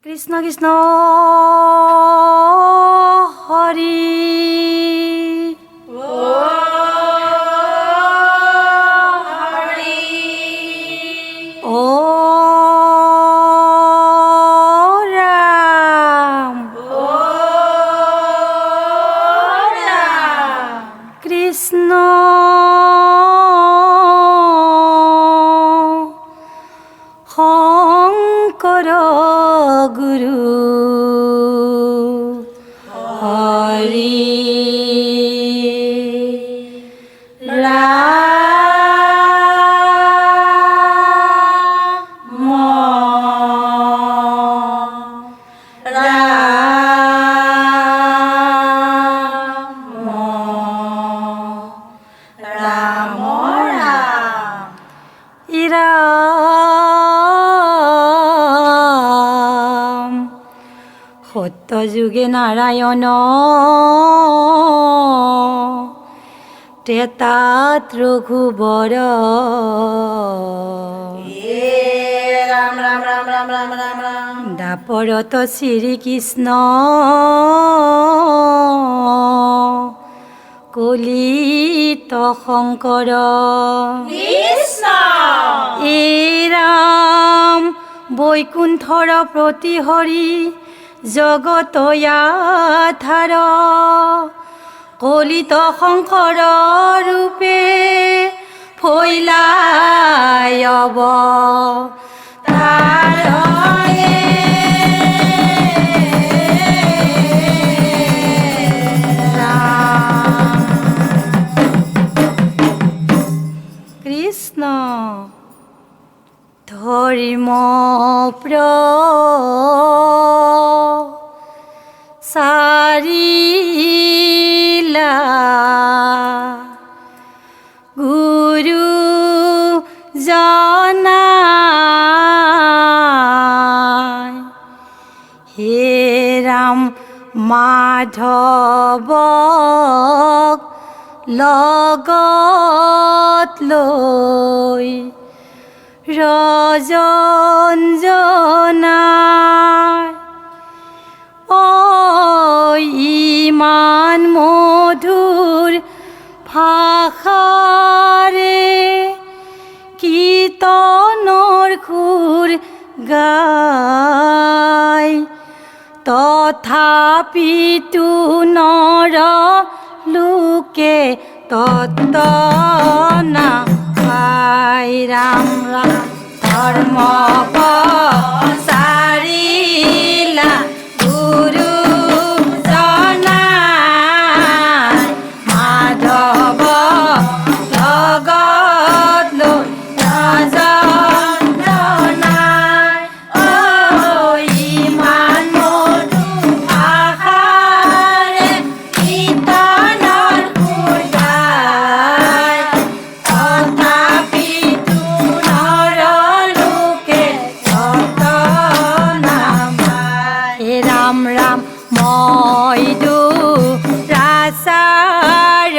কৃষ্ণ কৃষ্ণ হৰি ও ৰাম কৃষ্ণ শংকৰ গুৰু হৰি সত্য যুগে নাৰায়ণ ত্ৰেতাত ৰঘুবৰ ৰাম ৰাম ৰাম ৰাম ৰাম ৰাম ৰাম দাপৰত শ্ৰীকৃষ্ণ কলিত শংকৰ কৃষ্ণ এ ৰাম বৈকুণ্ঠৰ প্ৰতি হৰি জগত আধাৰ কলিত শংকৰ ৰূপে ফৈলাই কৃষ্ণ ধৰ্ম চাৰিলা গুৰু জনাই হে ৰাম মাধৱক লগত লৈ ৰজনজনাই ইমান মধুৰ ভাষাৰে কীৰ্তনৰ সুৰ গাই তথাপিতো নৰ লোকে তত্ত্ব নাপায় ৰাম ৰাম ধৰ্ম চাৰিলা গুৰু জনাই মাধৱ লগত লৈ ৰজন জনাই ইমান মধুৰ ভাষাৰে কীৰ্তনৰ সুৰ গাই তথাপিতো নৰ লোকে তত্ত্ব নাপায় হে ৰাম ৰাম মই দুৰাচাৰ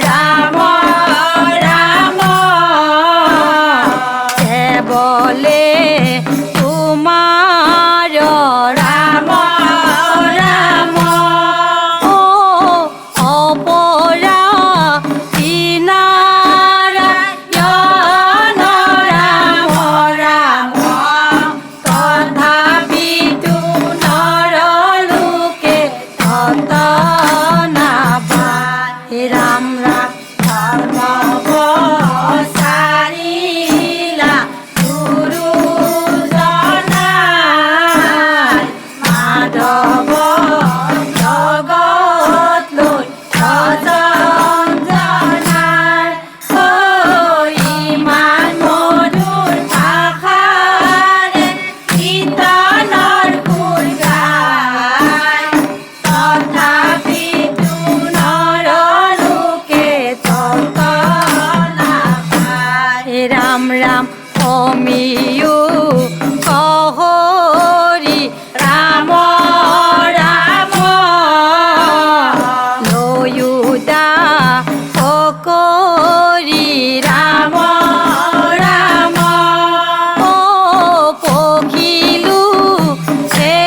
ৰাম ৰাম কেৱলে তোমাৰ ৰাম ৰাম অপৰাধী নাৰায়ণ ৰাম ৰাম তথাপিতো নৰ লোকে তত্ত্ব নাপায় হে ৰাম ৰাম ধৰ্ম চাৰিলা গুৰু জনাই মাধৱ লগত লৈ ৰজন জনাই ইমান মধুৰ ভাষাৰে কীৰ্তনৰ সুৰ গাই তথাপিতো নৰ লোকে তত্ত্ব নাপায় হে ৰাম ৰাম অমিয়ো কহৰি ৰাম ৰাম লয়োদা কৰি ৰাম ৰাম পখিলো হে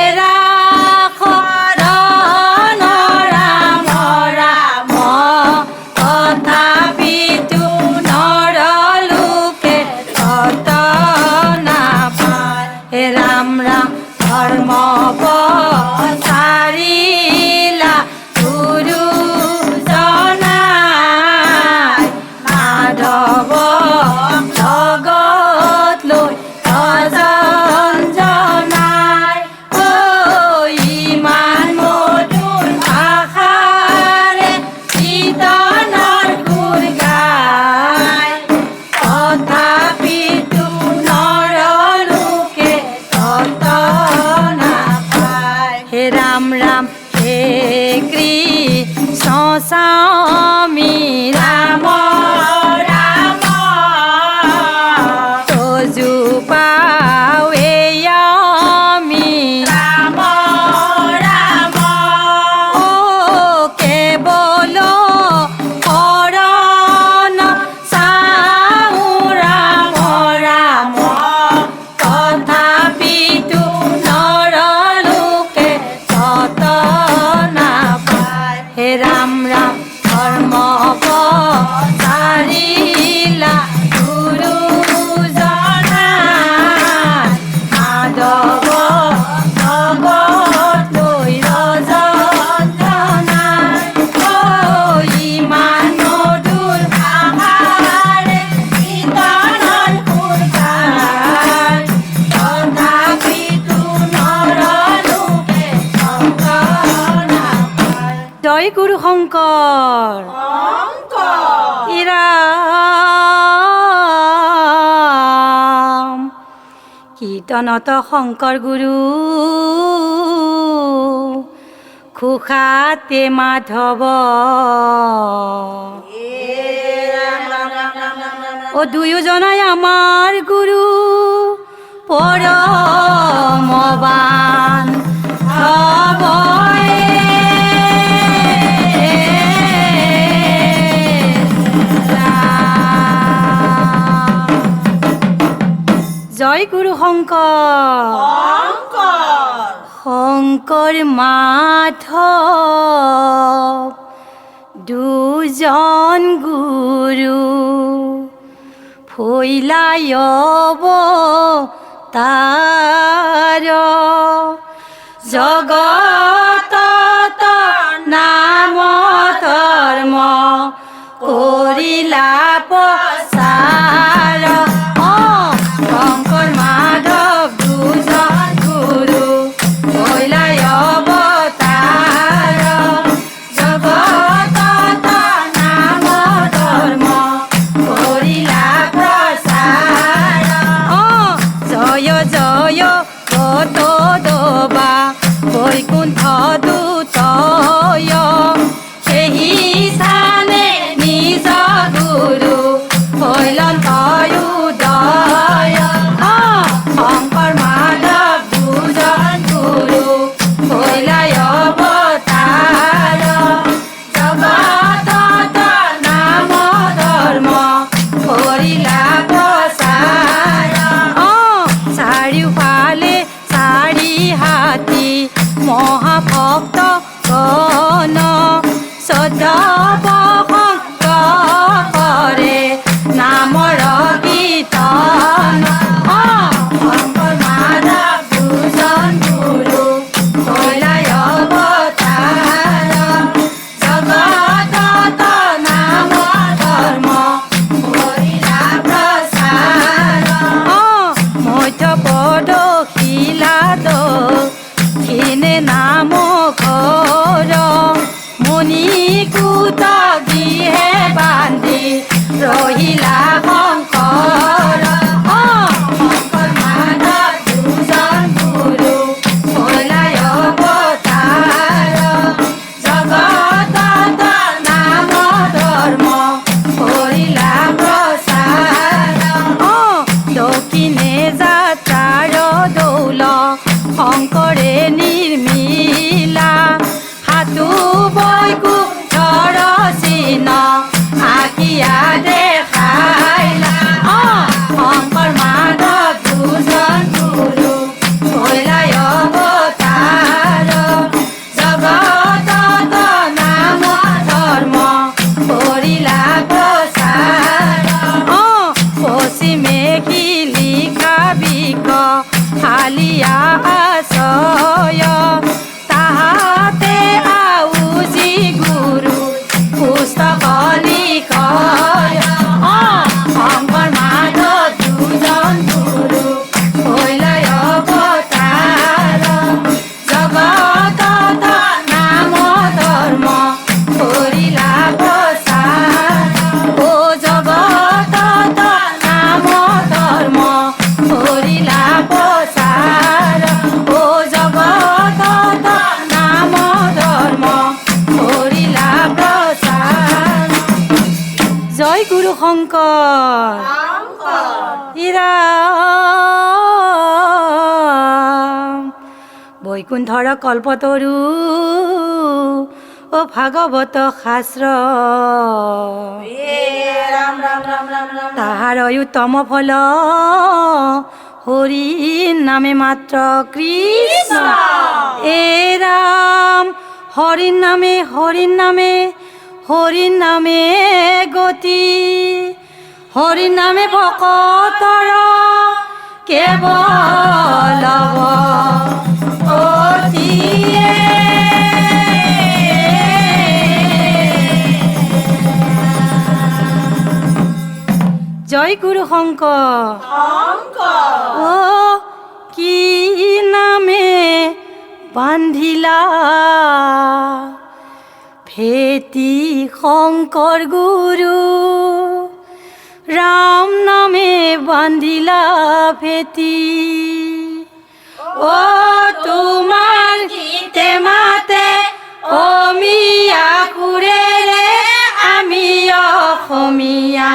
জয় গুৰু শংকৰ ইৰাম কীৰ্তনত শংকৰ গুৰু খুখাতে মাধৱ ও দুয়োজনাই আমাৰ গুৰু পৰমবান হবয়ে জয় গুৰু শংকৰ শংকৰ মাধৱ দুজন গুৰু ফৈলায়ব তাৰ জগতত নাম ধৰ্ম কৰিলা প্ৰচাৰ শংকৰ মাধৱ দুজন গুৰু ফৈলায়ব তাৰ জগতত নাম ধৰ্ম কৰিলা প্ৰচাৰ জয় জয় গত দবা বৈকুণ্ঠ দূতয় সেই স্থানে নিজ গুৰু হৈলন উদয় শংকৰ মাধৱ দুজন গুৰু হৈলাই অৱতাৰ জগতত নাম ধৰ্ম কৰিলা প্ৰচাৰ চাৰিওফালে চাৰি হাতী মহাভক্ত গণ সদব কৰে নামৰ কীৰ্তন শংকৰ মাধৱ দুজন গুৰু হৈলাই অৱতাৰ জগতত নাম ধৰ্ম কৰিলা প্ৰচাৰ মধ্যপদ শিলাদ খিনে নাম ঘৰ মণিকূট গৃহে বান্ধি ৰহিলা শংকৰ শংকৰ মাধৱ দুজন গুৰু হৈলাই অৱতাৰ জগতত নাম ধৰ্ম কৰিলা প্ৰচাৰ দক্ষিণে যাত্ৰাৰ দৌল শংকৰে নিৰ্মিলা হাতু বৈকুণ্ঠৰ চিহ্ন আঁকিয়া দেখাইলা শংকৰ মাধৱ দুজন গুৰু হৈলাই অৱতাৰ জগতত নাম ধৰ্ম কৰিলা প্ৰচাৰ পশ্চিমে শিলিখা বিক হালিয়া আশ্ৰয় তাহাতে আউজি গুৰু পুস্তক লিখয় শংকৰ মাধৱ দুজন গুৰু হৈলাই অৱতাৰ জগতত নাম ধৰ্ম কৰিলা প্ৰচাৰ ও জগতত নাম ধৰ্ম কৰিলা প্ৰচাৰ ও জগতত নাম ধৰ্ম কৰিলা প্ৰচাৰ জয় গুৰু শংকৰ ইৰাম বৈকুণ্ঠৰ কল্পতৰু ও ভাগৱত শাস্ত্ৰ তাহাৰ উত্তম ফল হৰি নামে মাত্ৰ কৃষ্ণ এ ৰাম হৰি নামে হৰি নামে হৰি নামে গতি হৰি নামে ভকতৰ কেৱল অতিয়ে জয় গুৰু শংকৰ ও কি নামে বান্ধিলা হেতি শংকৰ গুৰু ৰাম নামে বান্ধিলা ভেটি। ও তোমাৰ গীতে মাতে অমিয়া সুৰেৰে আমি অসমীয়া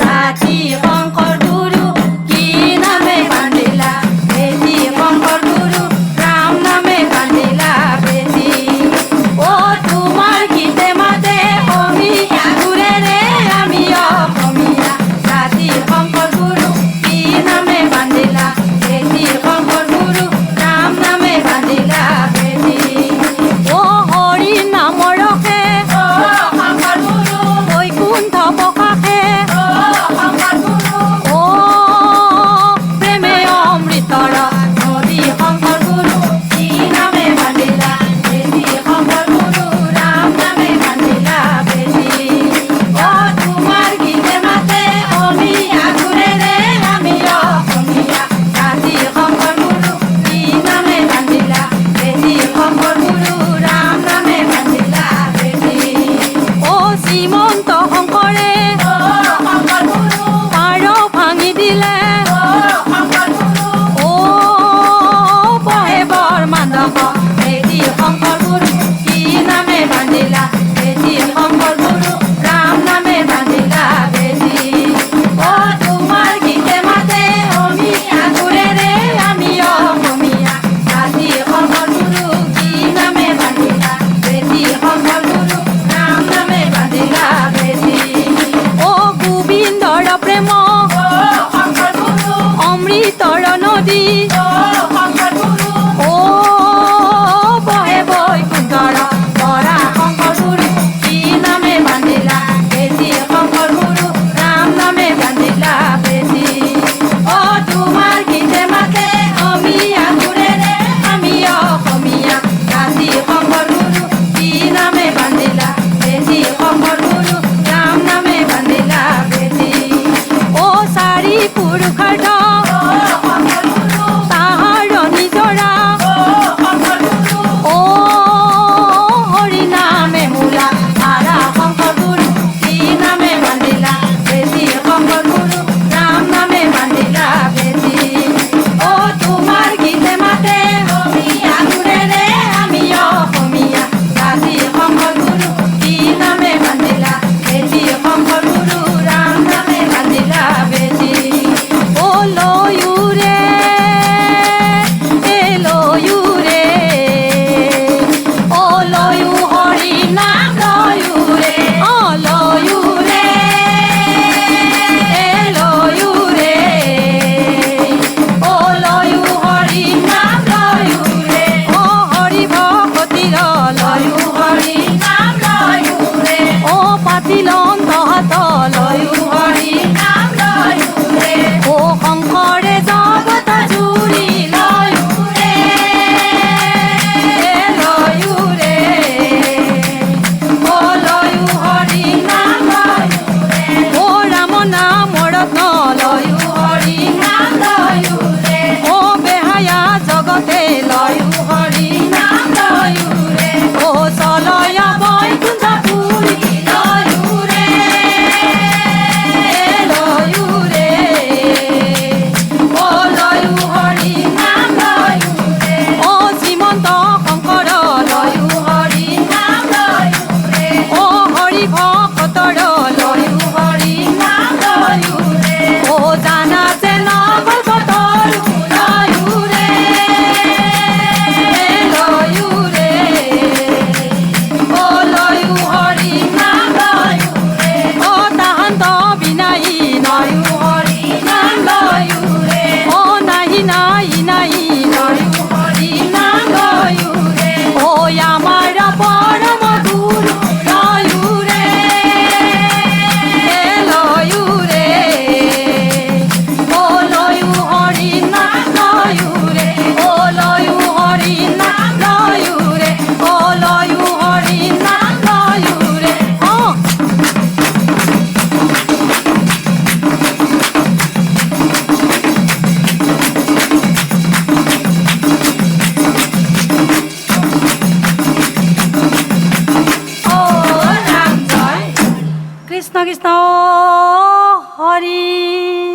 জাতি শংকৰ গুৰু কি নামে বান্ধিলা ভেটি। শংকৰ গুৰু ৰাম নামে বান্ধিলা ভেটি। ও তোমাৰ গীতে মাতে অমিয়া সুৰেৰে আমি অসমীয়া জাতি শংকৰ গুৰু কি নামে বান্ধিলা ভেটি। শংকৰ গুৰু ৰাম নামে বান্ধিলা ভেটি। ও হৰি নামৰ ৰসে বৈকুণ্ঠ প্ৰকাশে ও প্ৰেমে অমৃতৰ নদী শংকৰ গুৰু কি নামে বান্ধিলা ভেটি। শংকৰ গুৰু ৰাম নামে বান্ধিলা ভেটি। ও তোমাৰ গীতে মাতে অমিয়া সুৰেৰে আমি অসমীয়া জাতি শংকৰ গুৰু কি নামে বান্ধিলা ভেটি। শংকৰ গুৰু ৰাম নামে বান্ধিলা ভেটি। ও শ্ৰীমন্ত শংকৰে পাৰ ভাঙি দিলে ও বহে বৰ মাধৱ ভেটি। শংকৰ গুৰু কি নামে বান্ধিলা ভেটি। শংকৰ গুৰু ৰাম নামে বান্ধিলা ভেটি। ও তোমাৰ গীতে মাতে অমিয়া সুৰেৰে আমি অসমীয়া জাতি শংকৰ গুৰু কি নামে বান্ধিলা ভেটি। শংকৰ গুৰু ৰাম নামে বান্ধিলা ভেটি। ও গোবিন্দৰ প্ৰেম অমৃতৰ নদী ও বহে বৈকুণ্ঠৰ পৰা শংকৰ গুৰু কি নামে বান্ধিলা ভেটি। শংকৰ গুৰু ৰাম নামে বান্ধিলা ভেটি। ও তোমাৰ গীতে মাতে অমিয়া সুৰেৰে আমি অসমীয়া জাতি শংকৰ গুৰু কি নামে বান্ধিলা ভেটি। শংকৰ গুৰু ৰাম নামে বান্ধিলা ভেটি। ও চাৰি পুৰুষাৰ্থ তাহাৰ নিজৰা ও হৰি নামে মূলা ধাৰা শংকৰ গুৰু কি নামে বান্ধিলা ভেটি। শংকৰ গুৰু ৰাম নামে বান্ধিলা ভেটি। ও তোমাৰ গীতে মাতে অমিয়া সুৰেৰে আমি অসমীয়া জাতি শংকৰ গুৰু কি নামে বান্ধিলা ভেটি। শংকৰ গুৰু ৰাম নামে বান্ধিলা ভেটি। ও লয়ুৰে লয়ুৰে ও লয়ু হৰি নাম লয়ুৰে ও লয়ুৰে লয়ুৰে ও লয়ু হৰি নাম লয়ুৰে ও হৰি ভকতিৰ লয়ু হৰি নাম লয়ুৰে ও পাতিলন তহত লয়ু হৰি নাম লয়ুৰে ও শংকৰে জগত জুৰি লয়ুৰে লয়ুৰে ও লয়ু হৰি নাম লয়ুৰে ও ৰাম নাম ৰত্ন লয়ু হৰি নাম লয়ুৰে ও বেহায়া জগতে লয়ু হৰি নাম লয়ুৰে ও চলয় বৈকুণ্ঠ পুৰী লয়ুৰে কৃষ্ণ কৃষ্ণ হৰি